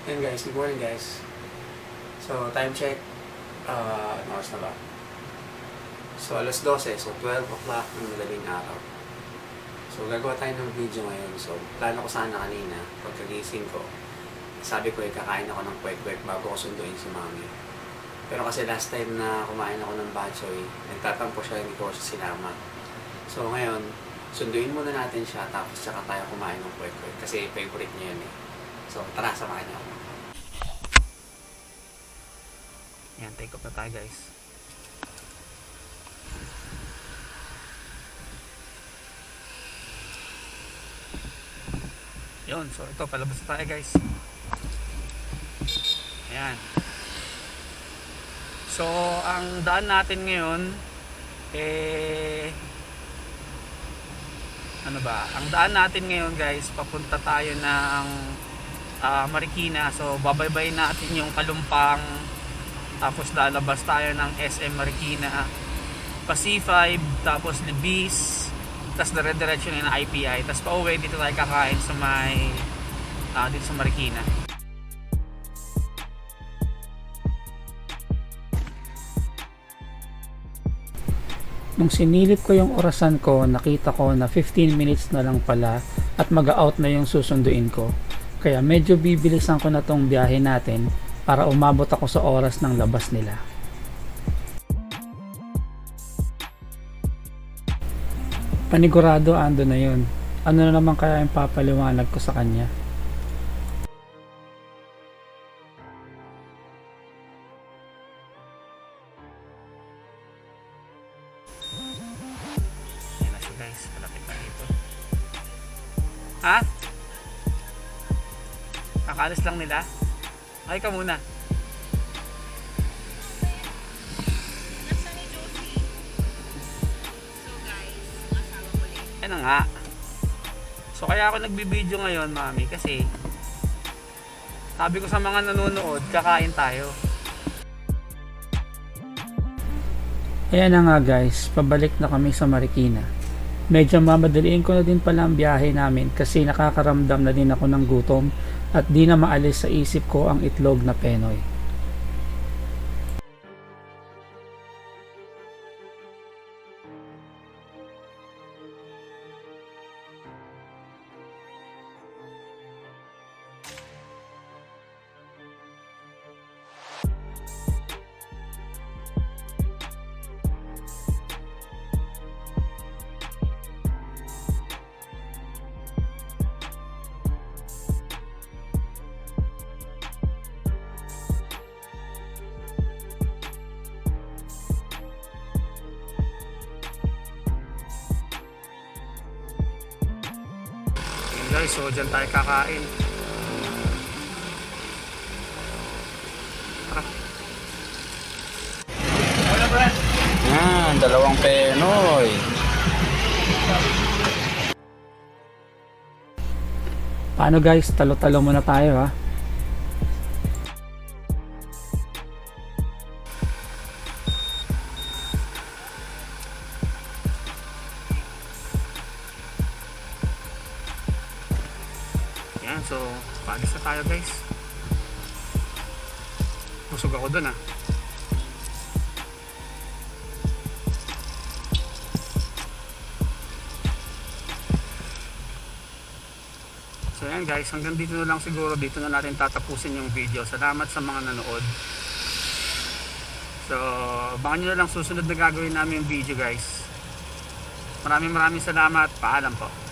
Yan guys, good morning guys. So, time check. Ano oras na ba? So, alas 12. So, 12 o'clock ng madaling araw. So, gagawa tayo ng video ngayon. So, plano ko sana kanina, pagkagising ko, sabi ko, kakain ako ng kwek-kwek bago ko sunduin si mami. Pero kasi last time na kumain ako ng batchoy, nagtatampo siya, hindi ko siya sinama. So, ngayon, sunduin muna natin siya, tapos saka tayo kumain ng kwek-kwek. Kasi favorite niya yun eh. So, tara, samahan niyo ako. Yan, take off na tayo guys. Yun, so ito, palabas na tayo guys. Ayan. So, ang daan natin ngayon, ano ba? Ang daan natin ngayon guys, papunta tayo ng Marikina. So, babaybayin natin yung Kalumpang. Tapos lalabas tayo ng SM Marikina, Pa-C5, tapos Libis, tapos dire-diretso na yung IPI, tapos pauwi dito tayo kakain sa may dito sa Marikina. Nung sinilip ko yung orasan ko, nakita ko na 15 minutes na lang pala at mag-out na yung susunduin ko. Kaya medyo bibilisan ko na tong biyahe natin para umabot ako sa oras ng labas nila. Panigurado ando na yun. Ano na naman kaya yung papaliwanag ko sa kanya? Yan na siya guys, malapit na dito. Ha? Kakaalis lang nila? Ay ka muna. Nasa ni Josie. So guys, asawa ko ulit. Yan na nga. So kaya ako nagbibideo ngayon mami kasi sabi ko sa mga nanonood, kakain tayo. Ayan na nga guys, pabalik na kami sa Marikina. Medyo mamadaliin ko na din pala ang biyahe namin kasi nakakaramdam na din ako ng gutom at di na maalis sa isip ko ang itlog na Penoy. Guys, so dyan tayo kakain. Tara. Dalawang Penoy. Paano guys, talo-talo muna tayo ha. Yan, so paalis na tayo guys. Busog ako dun ah. So yan guys, hanggang dito na lang siguro. Dito na natin tatapusin yung video. Salamat sa mga nanood. So abangan nyo na lang susunod na gagawin namin yung video guys. Maraming salamat. Paalam po.